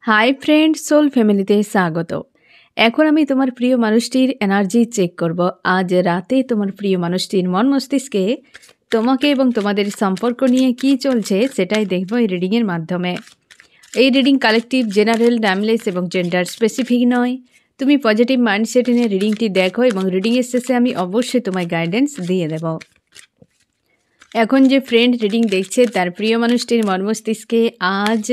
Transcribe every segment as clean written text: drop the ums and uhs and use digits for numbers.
Hi friend, soul ফ্যামিলিতে স্বাগত। এখন আমি তোমার প্রিয় মানুষটির এনার্জি চেক করব। আজ রাতে তোমার প্রিয় মানুষটির মন মস্তিষ্কে তোমাকে এবং তোমাদের সম্পর্ক নিয়ে কি চলছে সেটাই দেখব এই রিডিংয়ের মাধ্যমে। এই রিডিং কালেকটিভ, জেনারেল, টাইমলেস এবং জেন্ডার স্পেসিফিক নয়। তুমি পজিটিভ মাইন্ডসেট নিয়ে রিডিংটি দেখো এবং রিডিংয়ের শেষে আমি অবশ্যই তোমায় গাইডেন্স দিয়ে দেব। এখন যে ফ্রেন্ড রিডিং দেখছে তার প্রিয় মানুষটির মন মস্তিষ্কে আজ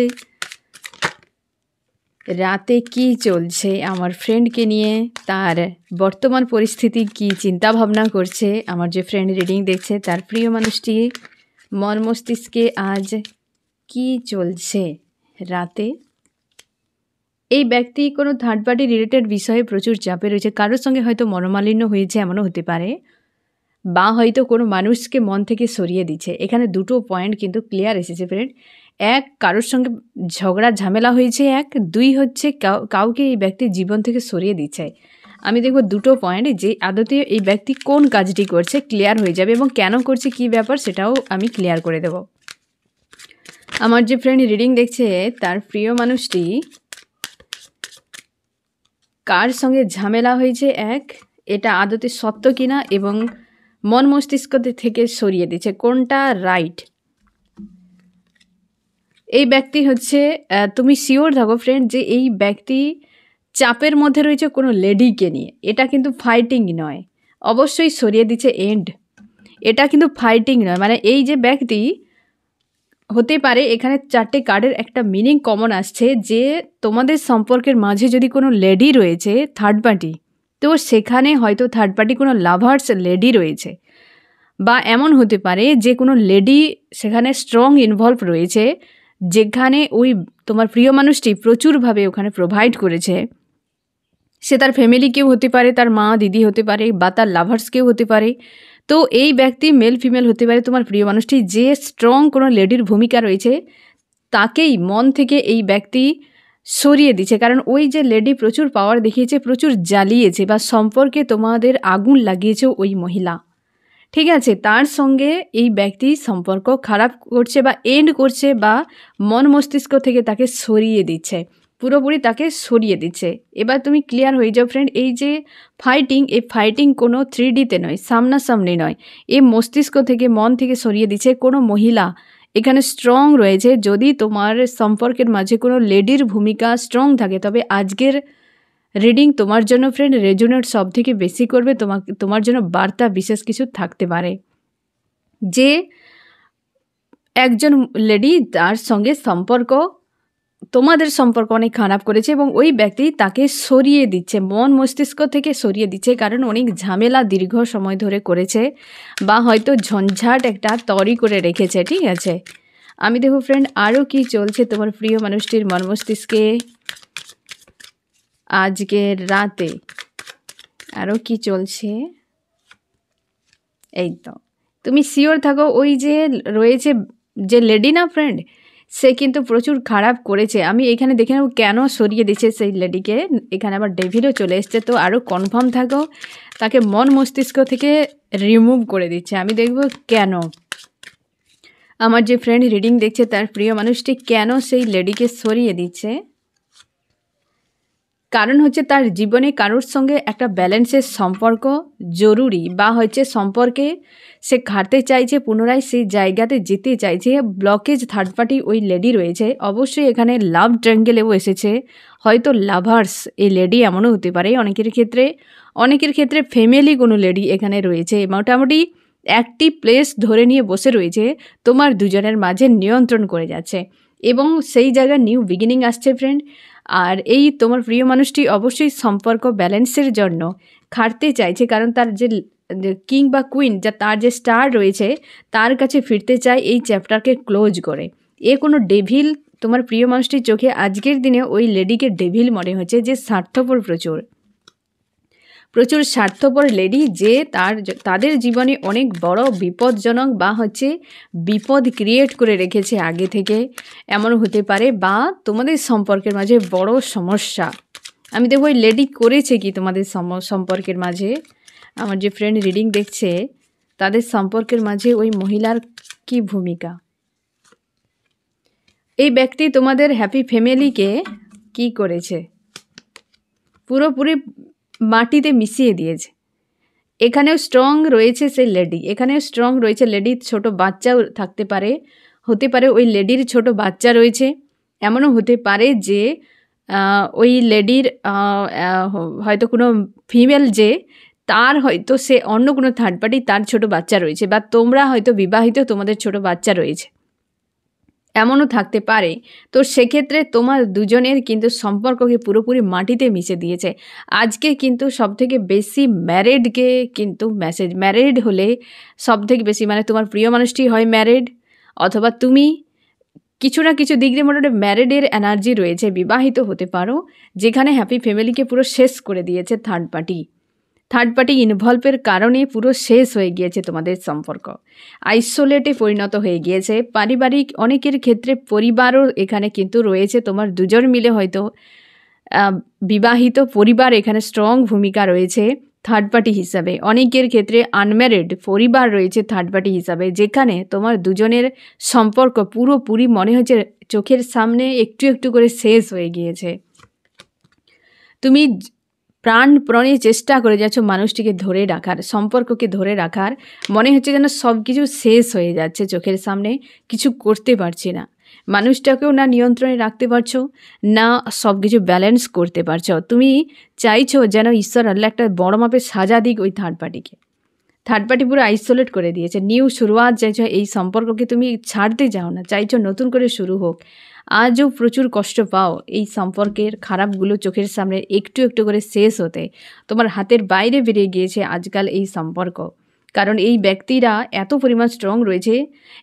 রাতে কি চলছে, আমার ফ্রেন্ডকে নিয়ে তার বর্তমান পরিস্থিতি কি চিন্তা ভাবনা করছে, আমার যে ফ্রেন্ড রিডিং দেখছে তার প্রিয় মানুষটি মন মস্তিষ্কে আজ কি চলছে রাতে। এই ব্যক্তি কোনো থার্ড পার্টি রিলেটেড বিষয়ে প্রচুর চাপে রয়েছে। কারোর সঙ্গে হয়তো মনোমালিন্য হয়েছে, এমনও হতে পারে, বা হয়তো কোনো মানুষকে মন থেকে সরিয়ে দিচ্ছে। এখানে দুটো পয়েন্ট কিন্তু ক্লিয়ার এসেছে ফ্রেন্ড। এক, কারোর সঙ্গে ঝগড়া ঝামেলা হয়েছে। এক, দুই হচ্ছে কাউকে এই ব্যক্তির জীবন থেকে সরিয়ে দিচ্ছে। আমি দেখব দুটো পয়েন্ট যে আদতে এই ব্যক্তি কোন কাজটি করছে ক্লিয়ার হয়ে যাবে এবং কেন করছে, কী ব্যাপার সেটাও আমি ক্লিয়ার করে দেব। আমার যে ফ্রেন্ড রিডিং দেখছে তার প্রিয় মানুষটি কার সঙ্গে ঝামেলা হয়েছে, এক, এটা আদতে সত্য কিনা এবং মন মস্তিষ্ক থেকে সরিয়ে দিচ্ছে, কোনটা রাইট। এই ব্যক্তি হচ্ছে, তুমি শিওর থাকো ফ্রেন্ড যে এই ব্যক্তি চাপের মধ্যে রয়েছে কোনো লেডিকে নিয়ে। এটা কিন্তু ফাইটিং নয়, অবশ্যই সরিয়ে দিচ্ছে এন্ড। এটা কিন্তু ফাইটিং নয়, মানে এই যে ব্যক্তি হতে পারে, এখানে চারটে কার্ডের একটা মিনিং কমন আসছে যে তোমাদের সম্পর্কের মাঝে যদি কোনো লেডি রয়েছে থার্ড পার্টি, তো সেখানে হয়তো থার্ড পার্টি কোনো লাভার্স লেডি রয়েছে, বা এমন হতে পারে যে কোনো লেডি সেখানে স্ট্রং ইনভলভ রয়েছে, যেখানে ওই তোমার প্রিয় মানুষটি প্রচুরভাবে ওখানে প্রোভাইড করেছে। সে তার ফ্যামিলি কেউ হতে পারে, তার মা দিদি হতে পারে, বা তার লাভার্স কেউ হতে পারে। তো এই ব্যক্তি মেল ফিমেল হতে পারে। তোমার প্রিয় মানুষটি যে স্ট্রং কোনো লেডির ভূমিকা রয়েছে তাকেই মন থেকে এই ব্যক্তি সরিয়ে দিচ্ছে, কারণ ওই যে লেডি প্রচুর পাওয়ার দেখিয়েছে, প্রচুর জ্বালিয়েছে, বা সম্পর্কে তোমাদের আগুন লাগিয়েছে ওই মহিলা, ঠিক আছে, তার সঙ্গে এই ব্যক্তি সম্পর্ক খারাপ করছে বা এন্ড করছে, বা মন মস্তিষ্ক থেকে তাকে সরিয়ে দিচ্ছে, পুরোপুরি তাকে সরিয়ে দিচ্ছে। এবার তুমি ক্লিয়ার হয়ে যাও ফ্রেন্ড, এই যে ফাইটিং, এই ফাইটিং কোনো 3Dতে নয়, সামনাসামনি নয়, এ মস্তিষ্ক থেকে, মন থেকে সরিয়ে দিচ্ছে। কোনো মহিলা এখানে স্ট্রং রয়েছে। যদি তোমার সম্পর্কের মাঝে কোনো লেডির ভূমিকা স্ট্রং থাকে, তবে আজকের রিডিং তোমার জন্য ফ্রেন্ড রেজোনেট সব থেকে বেশি করবে। তোমার জন্য বার্তা বিশেষ কিছু থাকতে পারে যে একজন লেডি, তার সঙ্গে সম্পর্ক, তোমাদের সম্পর্ক অনেক খারাপ করেছে এবং ওই ব্যক্তি তাকে সরিয়ে দিচ্ছে, মন মস্তিষ্ক থেকে সরিয়ে দিচ্ছে, কারণ অনেক ঝামেলা দীর্ঘ সময় ধরে করেছে, বা হয়তো ঝঞ্ঝাট একটা তৈরি করে রেখেছে, ঠিক আছে। আমি দেখো ফ্রেন্ড আরও কি চলছে তোমার প্রিয় মানুষটির মন মস্তিষ্কে আজকের রাতে, আরও কি চলছে। এই তো তুমি শিওর থাকো, ওই যে রয়েছে যে লেডি না ফ্রেন্ড, সে কিন্তু প্রচুর খারাপ করেছে। আমি এখানে দেখে নেব কেন সরিয়ে দিচ্ছে সেই লেডিকে। এখানে আবার ডেভিলও চলে এসছে, তো আরও কনফার্ম থাকো, তাকে মন মস্তিষ্ক থেকে রিমুভ করে দিচ্ছে। আমি দেখব কেন। আমার যে ফ্রেন্ড রিডিং দেখছে তার প্রিয় মানুষটি কেন সেই লেডিকে সরিয়ে দিচ্ছে। কারণ হচ্ছে তার জীবনে কারোর সঙ্গে একটা ব্যালেন্সের সম্পর্ক জরুরি, বা হচ্ছে সম্পর্কে সে ঘাটতে চাইছে, পুনরায় সেই জায়গাতে যেতে চাইছে। ব্লকেজ থার্ড পার্টি ওই লেডি রয়েছে। অবশ্যই এখানে লাভ ট্র্যাঙ্গেলেও এসেছে, হয়তো লাভার্স এই লেডি এমনও হতে পারে। অনেকের ক্ষেত্রে ফ্যামিলি কোনো লেডি এখানে রয়েছে, মোটামুটি একটি প্লেস ধরে নিয়ে বসে রয়েছে, তোমার দুজনের মাঝে নিয়ন্ত্রণ করে যাচ্ছে, এবং সেই জায়গায় নিউ বিগিনিং আসছে ফ্রেন্ড। আর এই তোমার প্রিয় মানুষটি অবশ্যই সম্পর্ক ব্যালেন্সের জন্য খাটতে চাইছে, কারণ তার যে কিং বা কুইন, যা তার যে স্টার রয়েছে, তার কাছে ফিরতে চায় এই চ্যাপ্টারকে ক্লোজ করে। এ কোনো ডেভিল, তোমার প্রিয় মানুষটির চোখে আজকের দিনে ওই লেডিকে ডেভিল মনে হচ্ছে, যে স্বার্থপর, প্রচুর স্বার্থপর লেডি, যে তাদের জীবনে অনেক বড় বিপজ্জনক, বা হচ্ছে বিপদ ক্রিয়েট করে রেখেছে আগে থেকে, এমন হতে পারে, বা তোমাদের সম্পর্কের মাঝে বড় সমস্যা। আমি দেখব ওই লেডি করেছে কি তোমাদের সম্পর্কের মাঝে। আমার যে ফ্রেন্ড রিডিং দেখছে তাদের সম্পর্কের মাঝে ওই মহিলার কি ভূমিকা। এই ব্যক্তি তোমাদের হ্যাপি ফ্যামিলিকে কি করেছে, পুরোপুরি মাটিতে মিশিয়ে দিয়েছে। এখানেও স্ট্রং রয়েছে সেই লেডি, এখানেও স্ট্রং রয়েছে লেডি, ছোট বাচ্চাও থাকতে পারে, হতে পারে ওই লেডির ছোট বাচ্চা রয়েছে। এমনও হতে পারে যে ওই লেডির হয়তো কোনো ফিমেল যে তার হয়তো সে অন্য কোনো থার্ড পার্টি, তার ছোট বাচ্চা রয়েছে, বা তোমরা হয়তো বিবাহিত, তোমাদের ছোট বাচ্চা রয়েছে, এমনও থাকতে পারে। তো সেক্ষেত্রে তোমার দুজনের কিন্তু সম্পর্ককে পুরোপুরি মাটিতে মিশে দিয়েছে। আজকে কিন্তু সবথেকে বেশি ম্যারিডকে কিন্তু মেসেজ, ম্যারিড হলে সবথেকে বেশি, মানে তোমার প্রিয় মানুষটি হয় ম্যারিড, অথবা তুমি কিছু না কিছু দিক দিয়ে মোটামুটি ম্যারিডের এনার্জি রয়েছে, বিবাহিত হতে পারো, যেখানে হ্যাপি ফ্যামিলিকে পুরো শেষ করে দিয়েছে থার্ড পার্টি। থার্ড পার্টি ইনভলভের কারণে পুরো শেষ হয়ে গিয়েছে তোমাদের সম্পর্ক, আইসোলেটে পরিণত হয়ে গিয়েছে। পারিবারিক অনেকের ক্ষেত্রে পরিবারও এখানে কিন্তু রয়েছে, তোমার দুজন মিলে হয়তো বিবাহিত পরিবার এখানে স্ট্রং ভূমিকা রয়েছে থার্ড পার্টি হিসাবে। অনেকের ক্ষেত্রে আনম্যারিড পরিবার রয়েছে থার্ড পার্টি হিসাবে, যেখানে তোমার দুজনের সম্পর্ক পুরোপুরি মনে হচ্ছে চোখের সামনে একটু একটু করে শেষ হয়ে গিয়েছে। তুমি প্রাণপণে চেষ্টা করে যাচ্ছ মানুষটিকে ধরে রাখার, সম্পর্ককে ধরে রাখার, মনে হচ্ছে যেন সব কিছু শেষ হয়ে যাচ্ছে চোখের সামনে, কিছু করতে পারছি না, মানুষটাকেও না নিয়ন্ত্রণে রাখতে পারছো, না সব কিছু ব্যালেন্স করতে পারছো। তুমি চাইছো যেন ঈশ্বর আল্লাহ একটা বড় মাপের সাজা দিক ওই থার্ড পার্টিকে। থার্ড পার্টি পুরো আইসোলেট করে দিয়েছে, নিউ শুরুয়াত চাইছো, এই সম্পর্ককে তুমি ছাড়তে চাও না, চাইছো নতুন করে শুরু হোক। আজও প্রচুর কষ্ট পাও এই সম্পর্কের খারাপগুলো চোখের সামনে একটু একটু করে শেষ হতে, তোমার হাতের বাইরে বেরিয়ে গিয়েছে আজকাল এই সম্পর্ক। কারণ এই ব্যক্তিরা এত পরিমাণ স্ট্রং রয়েছে,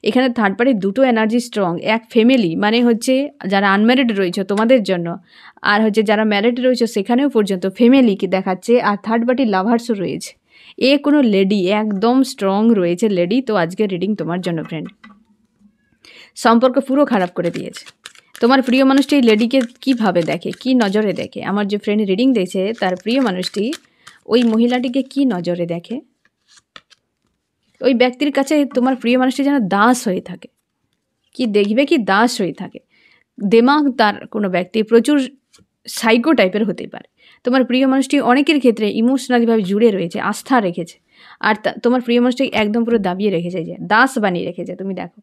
এখানে থার্ড পার্টির দুটো এনার্জি স্ট্রং, এক ফ্যামিলি মানে হচ্ছে যারা আনম্যারিড রয়েছে তোমাদের জন্য, আর হচ্ছে যারা ম্যারিড রয়েছে সেখানেও পর্যন্ত ফ্যামিলিকে দেখাচ্ছে, আর থার্ড পার্টি লাভার্সও রয়েছে। এ কোনো লেডি একদম স্ট্রং রয়েছে লেডি। তো আজকের রিডিং তোমার জন্য ফ্রেন্ড, সম্পর্ক পুরো খারাপ করে দিয়েছে। তোমার প্রিয় মানুষটি লেডিকে কীভাবে দেখে, কি নজরে দেখে? আমার যে ফ্রেন্ড রিডিং দিয়েছে তার প্রিয় মানুষটি ওই মহিলাটিকে কি নজরে দেখে? ওই ব্যক্তির কাছে তোমার প্রিয় মানুষটি যেন দাস হয়ে থাকে, কি দেখবে কি দাস হয়ে থাকে। দেমাগ তার কোনো ব্যক্তি প্রচুর সাইকো টাইপের হতে পারে। তোমার প্রিয় মানুষটি অনেকের ক্ষেত্রে ইমোশনালিভাবে জুড়ে রয়েছে, আস্থা রেখেছে, আর তোমার প্রিয় মানুষটি একদম পুরো দাবিয়ে রেখেছে, যে দাস বানিয়ে রেখেছে। তুমি দেখো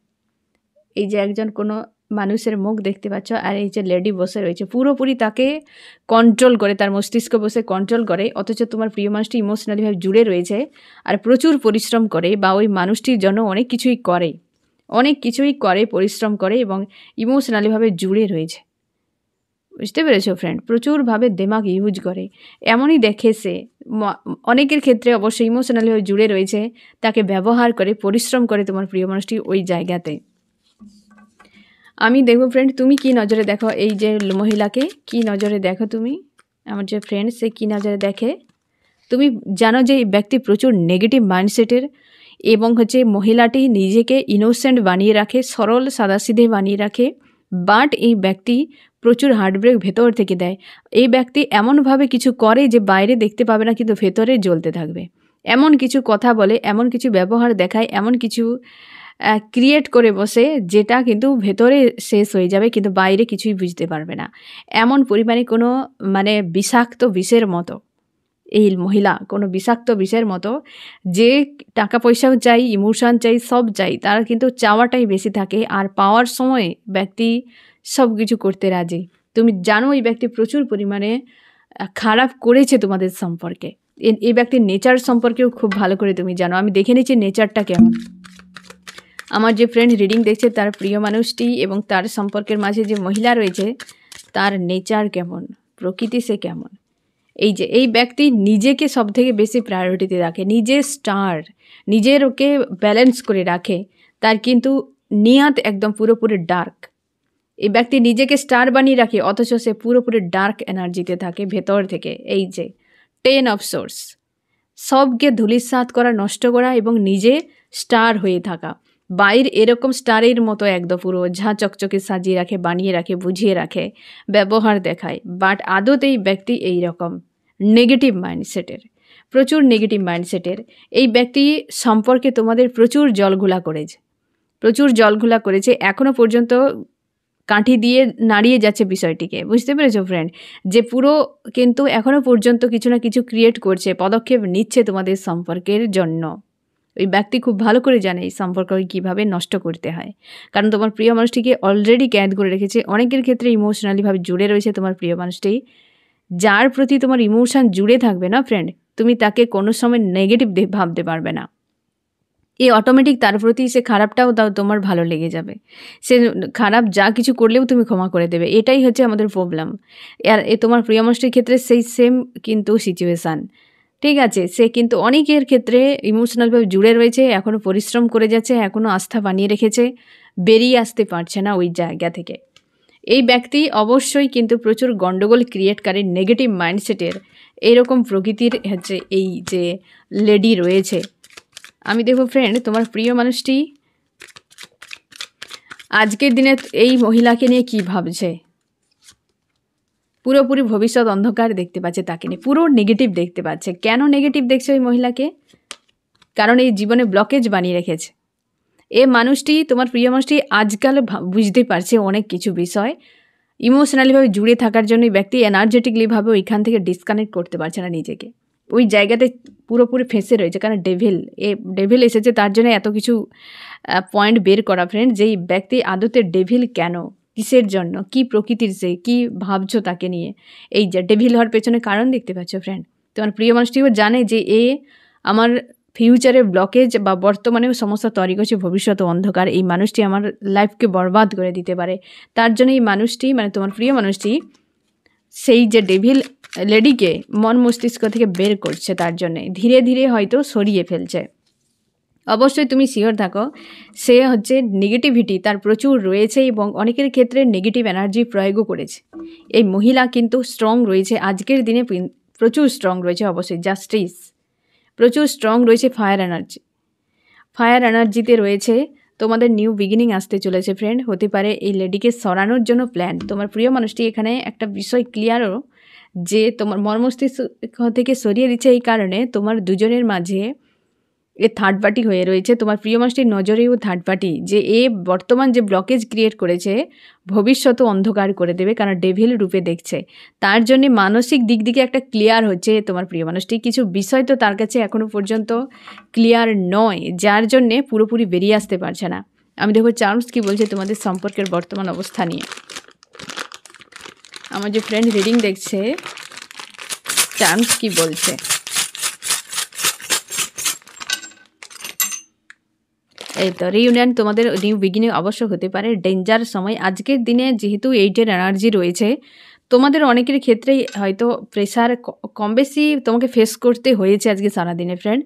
এই যে একজন কোনো মানুষের মুখ দেখতে পাচ্ছ, আর এই যে লেডি বসে রয়েছে পুরোপুরি তাকে কন্ট্রোল করে, তার মস্তিষ্ক বসে কন্ট্রোল করে, অথচ তোমার প্রিয় মানুষটি ইমোশনালিভাবে জুড়ে রয়েছে আর প্রচুর পরিশ্রম করে, বা ওই মানুষটির জন্য অনেক কিছুই করে, পরিশ্রম করে এবং ইমোশনালিভাবে জুড়ে রয়েছে। বুঝতে পেরেছো ফ্রেন্ড? প্রচুরভাবে দেমাগ ইউজ করে, এমনই দেখে সে। অনেকের ক্ষেত্রে অবশ্যই ইমোশনালিভাবে জুড়ে রয়েছে, তাকে ব্যবহার করে, পরিশ্রম করে তোমার প্রিয় মানুষটি ওই জায়গাতে। আমি দেখবো ফ্রেন্ড তুমি কি নজরে দেখো, এই যে মহিলাকে কি নজরে দেখো তুমি, আমার যে ফ্রেন্ড সে কী নজরে দেখে। তুমি জানো যে এই ব্যক্তি প্রচুর নেগেটিভ মাইন্ডসেটের, এবং হচ্ছে মহিলাটি নিজেকে ইনোসেন্ট বানিয়ে রাখে, সরল সাদাসিধে বানিয়ে রাখে, বাট এই ব্যক্তি প্রচুর হার্টব্রেক ভেতর থেকে দেয়। এই ব্যক্তি এমনভাবে কিছু করে যে বাইরে দেখতে পাবে না, কিন্তু ভেতরে জ্বলতে থাকবে। এমন কিছু কথা বলে, এমন কিছু ব্যবহার দেখায়, এমন কিছু ক্রিয়েট করে বসে, যেটা কিন্তু ভেতরে শেষ হয়ে যাবে, কিন্তু বাইরে কিছুই বুঝতে পারবে না। এমন পরিমাণে কোনো মানে বিষাক্ত বিষের মতো এই মহিলা, কোনো বিষাক্ত বিষের মতো, যে টাকা পয়সাও চাই, ইমোশন চাই, সব চাই, তার কিন্তু চাওয়াটাই বেশি থাকে, আর পাওয়ার সময় ব্যক্তি সব কিছু করতে রাজি। তুমি জানো এই ব্যক্তি প্রচুর পরিমাণে খারাপ করেছে তোমাদের সম্পর্কে। এই ব্যক্তির নেচার সম্পর্কেও খুব ভালো করে তুমি জানো। আমি দেখে নিচ্ছি নেচারটা কেমন। আমার যে ফ্রেন্ড রিডিং দেখছে তার প্রিয় মানুষটি এবং তার সম্পর্কের মাঝে যে মহিলা রয়েছে তার নেচার কেমন, প্রকৃতি সে কেমন। এই যে এই ব্যক্তি নিজেকে সব থেকে বেশি প্রায়োরিটিতে রাখে, নিজের স্টার, নিজের ওকে ব্যালেন্স করে রাখে, তার কিন্তু নিয়াত একদম পুরোপুরি ডার্ক। এই ব্যক্তি নিজেকে স্টার বানিয়ে রাখে, অথচ সে পুরোপুরি ডার্ক এনার্জিতে থাকে ভেতর থেকে। এই যে 10 অফ সোর্স, সবকে ধূলিসাৎ করা, নষ্ট করা এবং নিজে স্টার হয়ে থাকা। বাইর এরকম স্টারের মতো একদম পুরো ঝাঁ চকচকে সাজিয়ে রাখে, বানিয়ে রাখে, বুঝিয়ে রাখে, ব্যবহার দেখায়, বাট আদতে এই ব্যক্তি এই রকম নেগেটিভ মাইন্ডসেটের, প্রচুর নেগেটিভ মাইন্ডসেটের। এই ব্যক্তি সম্পর্কে তোমাদের প্রচুর জলঘোলা করেছে, এখনও পর্যন্ত কাঠি দিয়ে নাড়িয়ে যাচ্ছে বিষয়টিকে, বুঝতে পেরেছো ফ্রেন্ড? যে পুরো কিন্তু এখনও পর্যন্ত কিছু না কিছু ক্রিয়েট করছে, পদক্ষেপ নিচ্ছে তোমাদের সম্পর্কের জন্য। ওই ব্যক্তি খুব ভালো করে জানে এই সম্পর্ককে কীভাবে নষ্ট করতে হয়, কারণ তোমার প্রিয় মানুষটিকে অলরেডি ক্যাদ করে রেখেছে। অনেকের ক্ষেত্রে ইমোশনালিভাবে জুড়ে রয়েছে তোমার প্রিয় মানুষটি, যার প্রতি তোমার ইমোশন জুড়ে থাকবে না ফ্রেন্ড, তুমি তাকে কোনো সময় নেগেটিভ ভাবতে পারবে না। এই অটোমেটিক তার প্রতি সে খারাপটাও তোমার ভালো লেগে যাবে। সে খারাপ যা কিছু করলেও তুমি ক্ষমা করে দেবে। এটাই হচ্ছে আমাদের প্রবলেম। আর তোমার প্রিয় মানুষটির ক্ষেত্রে সেই সেম কিন্তু সিচুয়েশান, ঠিক আছে? সে কিন্তু অনেকের ক্ষেত্রে ইমোশনালভাবে জুড়ে রয়েছে, এখনও পরিশ্রম করে যাচ্ছে, এখনও আস্থা বানিয়ে রেখেছে, বেরিয়ে আসতে পারছে না ওই জায়গা থেকে। এই ব্যক্তি অবশ্যই কিন্তু প্রচুর গণ্ডগোল ক্রিয়েট করে, নেগেটিভ মাইন্ডসেটের এইরকম প্রকৃতির হচ্ছে এই যে লেডি রয়েছে। আমি দেখব ফ্রেন্ড, তোমার প্রিয় মানুষটি আজকের দিনে এই মহিলাকে নিয়ে কী ভাবছে। পুরোপুরি ভবিষ্যৎ অন্ধকার দেখতে পাচ্ছে তাকে নিয়ে, পুরো নেগেটিভ দেখতে পাচ্ছে। কেন নেগেটিভ দেখছে ওই মহিলাকে? কারণ এই জীবনে ব্লকেজ বানিয়ে রেখেছে। এ মানুষটি, তোমার প্রিয় মানুষটি আজকাল বুঝতে পারছে অনেক কিছু বিষয়। ইমোশনালিভাবে জুড়ে থাকার জন্য ব্যক্তি এনার্জেটিকলিভাবে ওইখান থেকে ডিসকানেক্ট করতে পারছে না নিজেকে। ওই জায়গাতে পুরোপুরি ফেঁসে রয়েছে, কারণ ডেভিল এসেছে, তার জন্য এত কিছু পয়েন্ট বের করা ফ্রেন্ড। যেই ব্যক্তি আদতে ডেভিল কেন, কিসের জন্য, কি প্রকৃতির, সে কী ভাবছো তাকে নিয়ে, এই যে ডেভিল হওয়ার পেছনে কারণ দেখতে পাচ্ছ ফ্রেন্ড। তোমার প্রিয় মানুষটিও জানে যে এ আমার ফিউচারে ব্লকেজ বা বর্তমানেও সমস্যা তৈরি করছে, ভবিষ্যৎ অন্ধকার। এই মানুষটি আমার লাইফকে বরবাদ করে দিতে পারে। তার জন্য এই মানুষটি, মানে তোমার প্রিয় মানুষটি, সেই যে ডেভিল লেডিকে মন মস্তিষ্ক থেকে বের করছে, তার জন্যে ধীরে ধীরে হয়তো সরিয়ে ফেলছে। অবশ্যই তুমি শিওর থাকো, সে হচ্ছে নেগেটিভিটি তার প্রচুর রয়েছে এবং অনেকের ক্ষেত্রে নেগেটিভ এনার্জি প্রয়োগও করেছে। এই মহিলা কিন্তু স্ট্রং রয়েছে, আজকের দিনে প্রচুর স্ট্রং রয়েছে। অবশ্যই জাস্টিস প্রচুর স্ট্রং রয়েছে। ফায়ার এনার্জিতে রয়েছে। তোমাদের নিউ বিগিনিং আসতে চলেছে ফ্রেন্ড। হতে পারে এই লেডিকে সরানোর জন্য প্ল্যান। তোমার প্রিয় মানুষটি এখানে একটা বিষয় ক্লিয়ারও, যে তোমার মর্মস্তিষ্ক থেকে সরিয়ে দিচ্ছে এই কারণে তোমার দুজনের মাঝে এ থার্ড পার্টি হয়ে রয়েছে। তোমার প্রিয় মানুষটির নজরেও থার্ড পার্টি, যে এ বর্তমান যে ব্লকেজ ক্রিয়েট করেছে ভবিষ্যৎও অন্ধকার করে দেবে, কারণ ডেভিল রূপে দেখছে। তার জন্য মানসিক দিক দিকে একটা ক্লিয়ার হচ্ছে তোমার প্রিয় মানুষটি। কিছু বিষয় তো তার কাছে এখনও পর্যন্ত ক্লিয়ার নয়, যার জন্যে পুরোপুরি বেরিয়ে আসতে পারছে না। আমি দেখো চার্মস কি বলছে তোমাদের সম্পর্কের বর্তমান অবস্থা নিয়ে। আমার যে ফ্রেন্ড রিডিং দেখছে, চার্মস কি বলছে। এই তো রিইউনিয়ন, তোমাদের নিউ বিগিনিং অবশ্য হতে পারে। ডেঞ্জার সময় আজকের দিনে, যেহেতু 8-এর এনার্জি রয়েছে, তোমাদের অনেকের ক্ষেত্রেই হয়তো প্রেশার কম বেশি তোমাকে ফেস করতে হয়েছে আজকে সারাদিনে ফ্রেন্ড।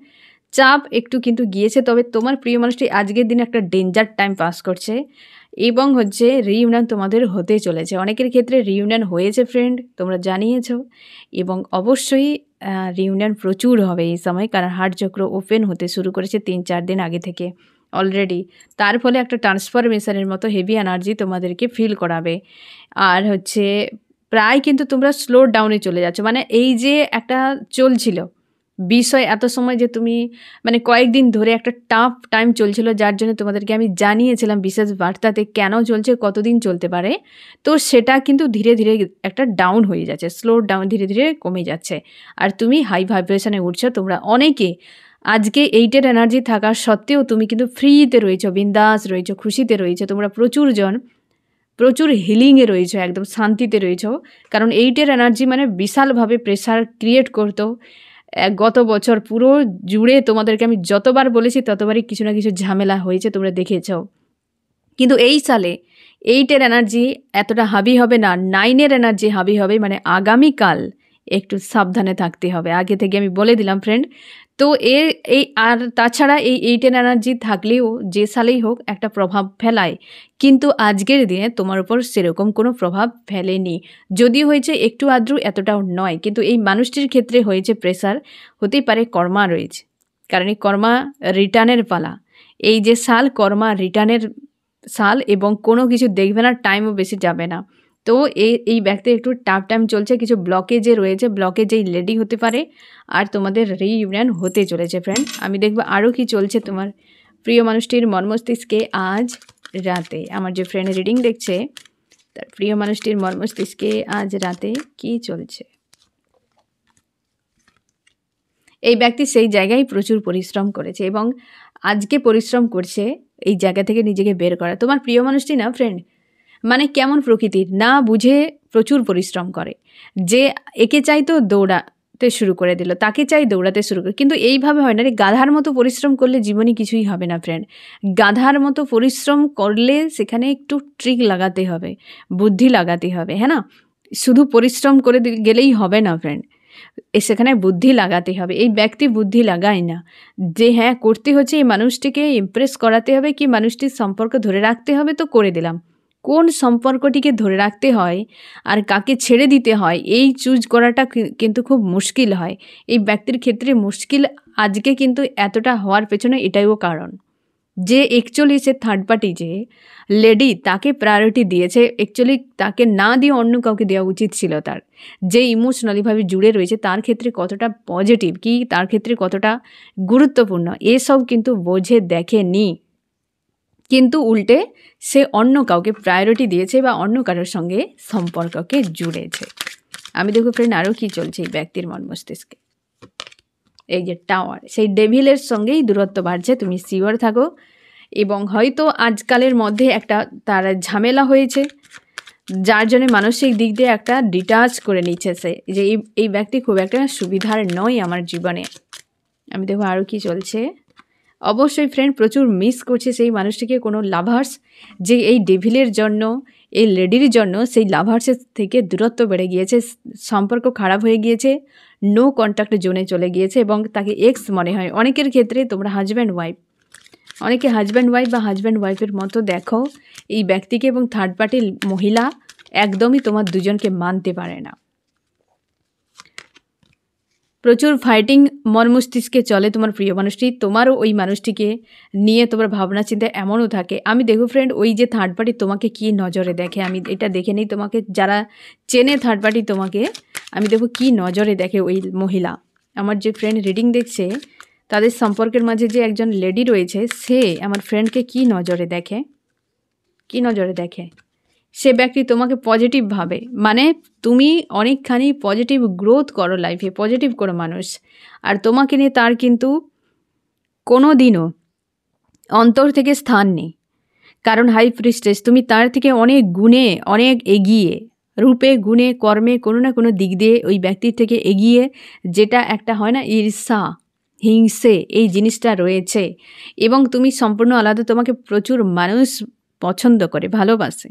চাপ একটু কিন্তু গিয়েছে, তবে তোমার প্রিয় মানুষটি আজকের দিনে একটা ডেঞ্জার টাইম পাস করছে এবং হচ্ছে রিইউনিয়ন তোমাদের হতে চলেছে। অনেকের ক্ষেত্রে রিইউনিয়ন হয়েছে ফ্রেন্ড, তোমরা জানিয়েছো, এবং অবশ্যই রিইউনিয়ন প্রচুর হবে এই সময়, কারণ হার্ট চক্র ওপেন হতে শুরু করেছে 3-4 দিন আগে থেকে অলরেডি। তার ফলে একটা ট্রান্সফরমেশনের মতো হেভি এনার্জি তোমাদেরকে ফিল করাবে। আর হচ্ছে প্রায় কিন্তু তোমরা স্লো ডাউনে চলে যাচ্ছ, মানে এই যে একটা চলছিল বিষয় এত সময়, যে তুমি মানে কয়েকদিন ধরে একটা টাফ টাইম চলছিল, যার জন্য তোমাদেরকে আমি জানিয়েছিলাম বিশেষ বার্তাতে কেন চলছে, কতদিন চলতে পারে। তো সেটা কিন্তু ধীরে ধীরে একটা ডাউন হয়ে যাচ্ছে, স্লো ডাউন ধীরে ধীরে কমে যাচ্ছে, আর তুমি হাই ভাইব্রেশনে উঠছো। তোমরা অনেকে আজকে 8-এর এনার্জি থাকা সত্ত্বেও তুমি কিন্তু ফ্রিতে রয়েছো, বিন্দাস রয়েছো, খুশিতে রয়েছো। তোমরা প্রচুর হিলিংয়ে রয়েছো, একদম শান্তিতে রয়েছো, কারণ 8-এর এনার্জি মানে বিশালভাবে প্রেশার ক্রিয়েট করতো। গত বছর পুরো জুড়ে তোমাদেরকে আমি যতবার বলেছি ততবারই কিছু না কিছু ঝামেলা হয়েছে, তোমরা দেখেছ। কিন্তু এই সালে 8-এর এনার্জি এতটা হাবি হবে না, 9-এর এনার্জি হাবি হবে। মানে আগামীকাল একটু সাবধানে থাকতে হবে, আগে থেকে আমি বলে দিলাম ফ্রেন্ড। তো এই আর তাছাড়া এই 8-এর এনার্জি থাকলেও যে সালেই হোক একটা প্রভাব ফেলায়, কিন্তু আজকের দিনে তোমার উপর সেরকম কোনো প্রভাব ফেলেনি। যদিও হয়েছে একটু আদ্রু, এতটাও নয়, কিন্তু এই মানুষটির ক্ষেত্রে হয়েছে প্রেসার। হতেই পারে কর্মা রয়েছে, কারণ এই কর্মা রিটার্নের পালা। এই যে সাল কর্মা রিটার্নের সাল, এবং কোনো কিছু দেখবে না, টাইমও বেশি যাবে না। তো এই ব্যক্তি একটু টাফ টাইম চলছে, কিছু ব্লকেজে রয়েছে, ব্লকেজেই লেডি হতে পারে, আর তোমাদের রিইউনিয়ন হতে চলেছে ফ্রেন্ড। আমি দেখব আরও কি চলছে তোমার প্রিয় মানুষটির মর্মস্তিষ্কে আজ রাতে। আমার যে ফ্রেন্ড রিডিং দেখছে, তার প্রিয় মানুষটির মর্মস্তিষ্কে আজ রাতে কি চলছে? এই ব্যক্তি সেই জায়গায় প্রচুর পরিশ্রম করেছে এবং আজকে পরিশ্রম করছে এই জায়গা থেকে নিজেকে বের করা। তোমার প্রিয় মানুষটি না ফ্রেন্ড, মানে কেমন প্রকৃতির, না বুঝে প্রচুর পরিশ্রম করে। যে একে চাই তো দৌড়াতে শুরু করে দিল, তাকে চাই দৌড়াতে শুরু করে, কিন্তু এইভাবে হয় না রে। গাধার মতো পরিশ্রম করলে জীবনে কিছুই হবে না ফ্রেন্ড। গাধার মতো পরিশ্রম করলে সেখানে একটু ট্রিক লাগাতে হবে, বুদ্ধি লাগাতে হবে, হ্যাঁ না? শুধু পরিশ্রম করে গেলেই হবে না ফ্রেন্ড, সেখানে বুদ্ধি লাগাতে হবে। এই ব্যক্তি বুদ্ধি লাগায় না, যে হ্যাঁ করতে হচ্ছে এই মানুষটিকে ইমপ্রেস করাতে হবে, কি মানুষটির সম্পর্ক ধরে রাখতে হবে, তো করে দিলাম। কোন সম্পর্কটিকে ধরে রাখতে হয় আর কাকে ছেড়ে দিতে হয় এই চুজ করাটা কিন্তু খুব মুশকিল হয়। এই ব্যক্তির ক্ষেত্রে মুশকিল আজকে কিন্তু এতটা হওয়ার পেছনে এটাইও কারণ, যে অ্যাকচুয়ালি সে থার্ড পার্টি, যে লেডি তাকে প্রায়োরিটি দিয়েছে, অ্যাকচুয়ালি তাকে না দিয়ে অন্য কাউকে দেওয়া উচিত ছিল। তার যে ইমোশনালিভাবে জুড়ে রয়েছে তার ক্ষেত্রে কতটা পজিটিভ, কি তার ক্ষেত্রে কতটা গুরুত্বপূর্ণ, এসব কিন্তু বোঝে দেখেনি, কিন্তু উল্টে সে অন্য কাউকে প্রায়োরিটি দিয়েছে বা অন্য কারোর সঙ্গে সম্পর্ককে জুড়েছে। আমি দেখো ফ্রেন্ড আরও কি চলছে এই ব্যক্তির মন মস্তিষ্কে। এই যে টাওয়ার, সেই ডেভিলের সঙ্গেই দূরত্ব বাড়ছে, তুমি সিওর থাকো। এবং হয়তো আজকালের মধ্যে একটা তার ঝামেলা হয়েছে, যার জন্য মানসিক দিক দিয়ে একটা ডিটাচ করে নিচ্ছে সে, যে এই ব্যক্তি খুব একটা সুবিধার নয় আমার জীবনে। আমি দেখো আরও কি চলছে। অবশ্যই ফ্রেন্ড প্রচুর মিস করছে সেই মানুষটিকে কোনো লাভার্স, যে এই ডেভিলের জন্য, এই লেডির জন্য সেই লাভার্সের থেকে দূরত্ব বেড়ে গিয়েছে, সম্পর্ক খারাপ হয়ে গিয়েছে, নো কন্ট্যাক্ট জোনে চলে গিয়েছে এবং তাকে এক্স মনে হয়। অনেকের ক্ষেত্রে তোমরা হাজব্যান্ড ওয়াইফ, অনেকে হাজব্যান্ড ওয়াইফ বা হাজব্যান্ড ওয়াইফের মতো দেখো এই ব্যক্তিকে, এবং থার্ড পার্টির মহিলা একদমই তোমার দুজনকে মানতে পারে না। প্রচুর ফাইটিং মন মস্তিষ্কে চলে তোমার প্রিয় মানুষটি, তোমারও ওই মানুষটিকে নিয়ে তোমার ভাবনা চিন্তা এমনও থাকে। আমি দেখো ফ্রেন্ড ওই যে থার্ড পার্টি তোমাকে কি নজরে দেখে, আমি এটা দেখে নিই। তোমাকে যারা চেনে থার্ড পার্টি তোমাকে, আমি দেখো কি নজরে দেখে ওই মহিলা। আমার যে ফ্রেন্ড রিডিং দেখছে তাদের সম্পর্কের মাঝে যে একজন লেডি রয়েছে, সে আমার ফ্রেন্ডকে কি নজরে দেখে, কি নজরে দেখে। সে ব্যক্তি তোমাকে পজিটিভ ভাবে, মানে তুমি অনেকখানি পজিটিভ গ্রোথ করো লাইফে, পজিটিভ করো মানুষ, আর তোমাকে নিয়ে তার কিন্তু কোনো দিনও অন্তর থেকে স্থান নেই। কারণ হাই প্রিস্টেস, তুমি তার থেকে অনেক গুণে অনেক এগিয়ে, রূপে গুণে কর্মে কোনো না কোনো দিক দিয়ে ওই ব্যক্তির থেকে এগিয়ে, যেটা একটা হয় না ঈর্ষা হিংসে, এই জিনিসটা রয়েছে। এবং তুমি সম্পূর্ণ আলাদা, তোমাকে প্রচুর মানুষ পছন্দ করে, ভালোবাসে,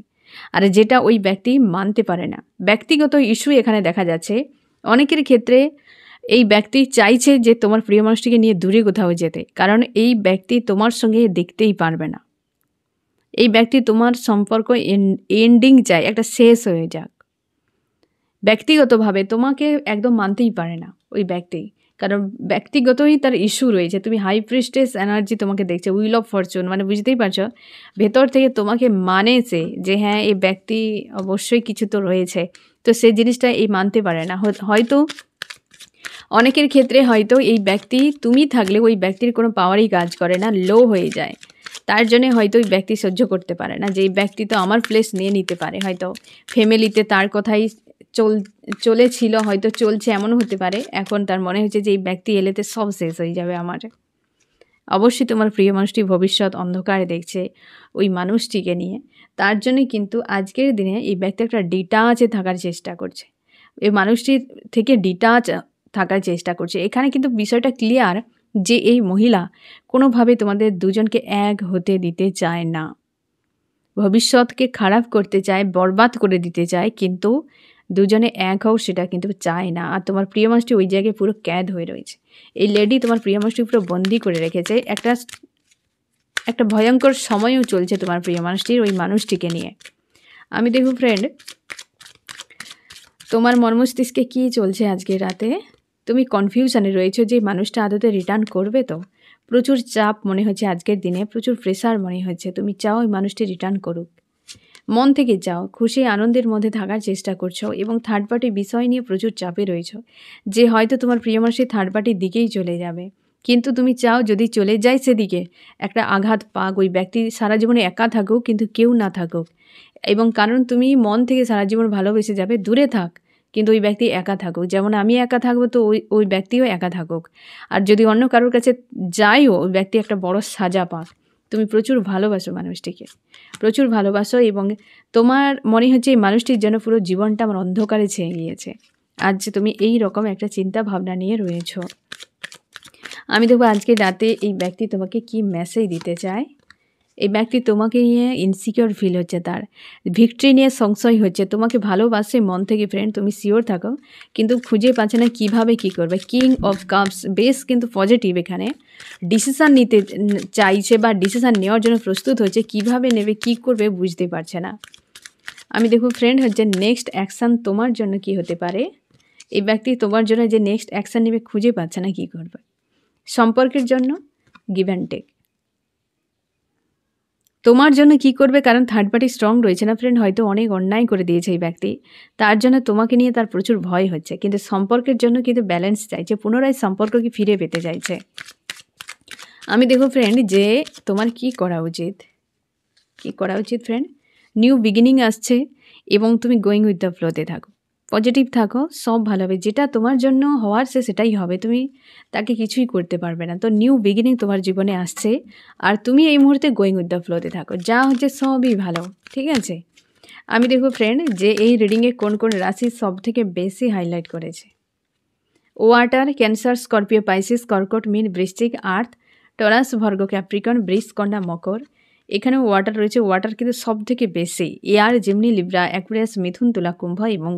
আর যেটা ওই ব্যক্তি মানতে পারে না। ব্যক্তিগত ইস্যু এখানে দেখা যাচ্ছে অনেকের ক্ষেত্রে। এই ব্যক্তি চাইছে যে তোমার প্রিয় মানুষটিকে নিয়ে দূরে কোথাও যেতে, কারণ এই ব্যক্তি তোমার সঙ্গে দেখতেই পারবে না। এই ব্যক্তি তোমার সম্পর্ক এন্ডিং চায়, একটা শেষ হয়ে যাক। ব্যক্তিগতভাবে তোমাকে একদম মানতেই পারে না ওই ব্যক্তি, কারণ ব্যক্তিগতই তার ইস্যু রয়েছে। তুমি হাই প্রিস্টেস এনার্জি তোমাকে দেখছে, উইল অফ ফরচুন, মানে বুঝতেই পারছো ভেতর থেকে তোমাকে মানেছে যে হ্যাঁ এই ব্যক্তি অবশ্যই কিছু তো রয়েছে, তো সেই জিনিসটা এই মানতে পারে না। হয়তো অনেকের ক্ষেত্রে হয়তো এই ব্যক্তি তুমি থাকলে ওই ব্যক্তির কোনো পাওয়ারই কাজ করে না, লো হয়ে যায়। তার জন্যে হয়তো ওই ব্যক্তি সহ্য করতে পারে না যে এই ব্যক্তি তো আমার প্লেস নিয়ে নিতে পারে। হয়তো ফ্যামিলিতে তার কথাই চলেছিল, হয়তো চলছে, এমনও হতে পারে। এখন তার মনে হচ্ছে যে এই ব্যক্তি এলেতে সব শেষ হয়ে যাবে আমার। অবশ্যই তোমার প্রিয় মানুষটি ভবিষ্যৎ অন্ধকারে দেখছে ওই মানুষটিকে নিয়ে। তার জন্যই কিন্তু আজকের দিনে এই ব্যক্তি একটা ডিটাচে থাকার চেষ্টা করছে, এই মানুষটির থেকে ডিটাচ থাকার চেষ্টা করছে। এখানে কিন্তু বিষয়টা ক্লিয়ার যে এই মহিলা কোনোভাবে তোমাদের দুজনকে এক হতে দিতে চায় না, ভবিষ্যৎকে খারাপ করতে চায়, বরবাদ করে দিতে চায়, কিন্তু দুজনে এক হও সেটা কিন্তু চায় না। আর তোমার প্রিয় মানুষটি ওই জায়গায় পুরো ক্যাদ হয়ে রয়েছে। এই লেডি তোমার প্রিয় মানুষটি পুরো বন্দি করে রেখেছে। একটা ভয়ঙ্কর সময়ও চলছে তোমার প্রিয় মানুষটির ওই মানুষটিকে নিয়ে। আমি দেখো ফ্রেন্ড তোমার মর্মস্তিষ্কে কী চলছে আজকে রাতে। তুমি কনফিউশনে রয়েছো যে মানুষটা আদতে রিটার্ন করবে, তো প্রচুর চাপ মনে হচ্ছে আজকের দিনে, প্রচুর প্রেশার মনে হচ্ছে। তুমি চাও ওই মানুষটি রিটার্ন করুক, মন থেকে চাও, খুশি আনন্দের মধ্যে থাকার চেষ্টা করছো, এবং থার্ড পার্টি বিষয় নিয়ে প্রচুর চাপে রয়েছো যে হয়তো তোমার প্রিয় মানুষটি থার্ড পার্টির দিকেই চলে যাবে। কিন্তু তুমি চাও যদি চলে যায় সেদিকে একটা আঘাত পাক, ওই ব্যক্তি সারা জীবনে একা থাকুক, কিন্তু কেউ না থাকুক, এবং কারণ তুমি মন থেকে সারা জীবন ভালোবেসে যাবে, দূরে থাক কিন্তু ওই ব্যক্তি একা থাকুক, যেমন আমি একা থাকবো তো ওই ব্যক্তিও একা থাকুক। আর যদি অন্য কারোর কাছে যাইও ওই ব্যক্তি একটা বড় সাজা পাক। তুমি প্রচুর ভালোবাসো মানুষটিকে, প্রচুর ভালোবাসো এবং তোমার মনে হচ্ছে এই মানুষটির জন্য পুরো জীবনটা আমার অন্ধকারে ছেয়ে গিয়েছে। আজ তুমি এই রকম একটা চিন্তা ভাবনা নিয়ে রয়েছো। আমি দেখবো আজকে রাতে এই ব্যক্তি তোমাকে কি মেসেজ দিতে চায়। এই ব্যক্তি তোমাকে নিয়ে ইনসিকিওর ফিল হচ্ছে, তার ভিক্টরি নিয়ে সংশয় হচ্ছে, তোমাকে ভালোবাসে মন থেকে ফ্রেন্ড, তুমি শিওর থাকো, কিন্তু খুঁজে পাচ্ছে না কীভাবে কী করবে। কিং অফ কাপস বেশ কিন্তু পজিটিভ, এখানে ডিসিশান নিতে চাইছে বা ডিসিশান নেওয়ার জন্য প্রস্তুত হচ্ছে, কিভাবে নেবে কী করবে বুঝতে পারছে না। আমি দেখব ফ্রেন্ড হচ্ছে নেক্সট অ্যাকশান তোমার জন্য কি হতে পারে। এই ব্যক্তি তোমার জন্য যে নেক্সট অ্যাকশান নেবে খুঁজে পাচ্ছে না কী করবে। সম্পর্কের জন্য গিভ অ্যান্ড টেক, তোমার জন্য কি করবে, কারণ থার্ড পার্টি স্ট্রং রয়েছে না ফ্রেন্ড, হয়তো অনেক অন্যায় করে দিয়েছে এই ব্যক্তি, তার জন্য তোমাকে নিয়ে তার প্রচুর ভয় হচ্ছে, কিন্তু সম্পর্কের জন্য কিন্তু ব্যালেন্স চাইছে, পুনরায় সম্পর্ককে ফিরে পেতে চাইছে। আমি দেখো ফ্রেন্ড যে তোমার কি করা উচিত, কি করা উচিত ফ্রেন্ড, নিউ বিগিনিং আসছে এবং তুমি গোয়িং উইথ দ্য ফ্লোতে থাকো, পজিটিভ থাকো, সব ভালো হবে, যেটা তোমার জন্য হওয়ার সেটাই হবে, তুমি তাকে কিছুই করতে পারবে না। তো নিউ বিগিনিং তোমার জীবনে আসছে আর তুমি এই মুহূর্তে গোয়িং উইথ দ্য ফ্লোতে থাকো, যা হচ্ছে সবই ভালো, ঠিক আছে। আমি দেখো ফ্রেন্ড যে এই রিডিংয়ে কোন কোন রাশি সব থেকে বেশি হাইলাইট করেছে। ওয়াটার, ক্যান্সার, স্করপিও, পাইসিস, কর্কট, মীন, বৃশ্চিক, আর্থ, টরাস, ভর্গ, ক্যাপ্রিকন, বৃষ, কন্যা, মকর। এখানে ওয়াটার রয়েছে, ওয়াটার কিন্তু সব থেকে বেশি, এয়ার, জিমনি, লিব্রা, অ্যাকুয়ারিয়াস, মিথুন, তুলা, কুম্ভ এবং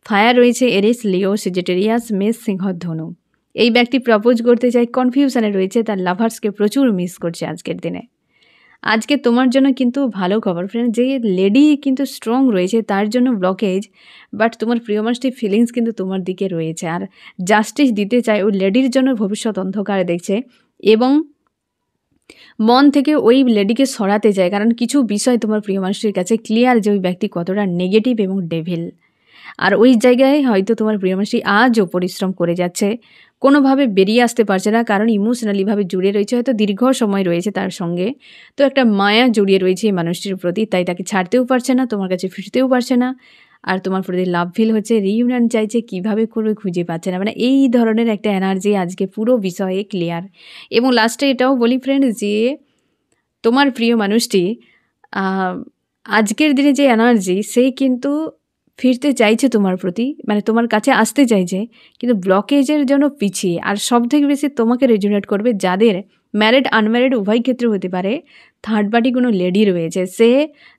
ফায়ার রয়েছে এরিস, লিও, সেজিটেরিয়াস, মেষ, সিংহ, ধনু। এই ব্যক্তি প্রপোজ করতে চায়, কনফিউশনে রয়েছে, তার লাভার্সকে প্রচুর মিস করছে আজকের দিনে। আজকে তোমার জন্য কিন্তু ভালো খবর ফ্রেন্ড, যে লেডি কিন্তু স্ট্রং রয়েছে তার জন্য ব্লকেজ, বাট তোমার প্রিয় মানুষটির ফিলিংস কিন্তু তোমার দিকে রয়েছে আর জাস্টিস দিতে চায়, ওই লেডির জন্য ভবিষ্যৎ অন্ধকারে দেখছে এবং মন থেকে ওই লেডিকে সরাতে চায়, কারণ কিছু বিষয় তোমার প্রিয় মানুষটির কাছে ক্লিয়ার যে ওই ব্যক্তি কতটা নেগেটিভ এবং ডেভিল। আর ওই জায়গায় হয়তো তোমার প্রিয় মানুষটি আজও পরিশ্রম করে যাচ্ছে, কোনোভাবে বেরিয়ে আসতে পারছে না, কারণ ইমোশনালিভাবে জুড়ে রয়েছে, হয়তো দীর্ঘ সময় রয়েছে তার সঙ্গে, তো একটা মায়া জড়িয়ে রয়েছে এই মানুষটির প্রতি, তাই তাকে ছাড়তেও পারছে না, তোমার কাছে ফিরতেও পারছে না, আর তোমার প্রতি লাভ ফিল হচ্ছে, রিইউনিয়ন চাইছে, কিভাবে করবে খুঁজে পাচ্ছে না, মানে এই ধরনের একটা এনার্জি আজকে পুরো বিষয়ে ক্লিয়ার। এবং লাস্টে এটাও বলি ফ্রেন্ড যে তোমার প্রিয় মানুষটি আজকের দিনে যে এনার্জি, সে কিন্তু ফিরতে চাইছে তোমার প্রতি, মানে তোমার কাছে আসতে চাইছে, কিন্তু ব্লকেজের জন্য পিছিয়ে। আর সব থেকে বেশি তোমাকে রেজোনেট করবে যাদের ম্যারিড আনম্যারিড উভয় ক্ষেত্রে হতে পারে, থার্ড পার্টি কোনো লেডি রয়েছে, সে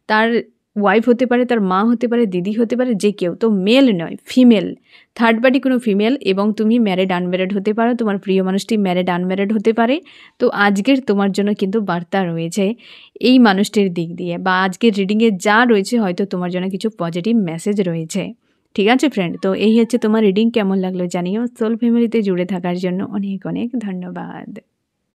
তার ওয়াইফ হতে পারে, তার মা হতে পারে, দিদি হতে পারে, যে কেউ, তো মেল নয় ফিমেল, থার্ড পার্টি কোনো ফিমেল, এবং তুমি ম্যারিড আনম্যারিড হতে পারো, তোমার প্রিয় মানুষটি ম্যারিড আনম্যারিড হতে পারে। তো আজকের তোমার জন্য কিন্তু বার্তা রয়েছে এই মানুষটির দিক দিয়ে, বা আজকের রিডিংয়ে যা রয়েছে হয়তো তোমার জন্য কিছু পজিটিভ মেসেজ রয়েছে, ঠিক আছে ফ্রেন্ড। তো এই হচ্ছে তোমার রিডিং, কেমন লাগলো জানিও। সোল ফ্যামিলিতে জুড়ে থাকার জন্য অনেক অনেক ধন্যবাদ।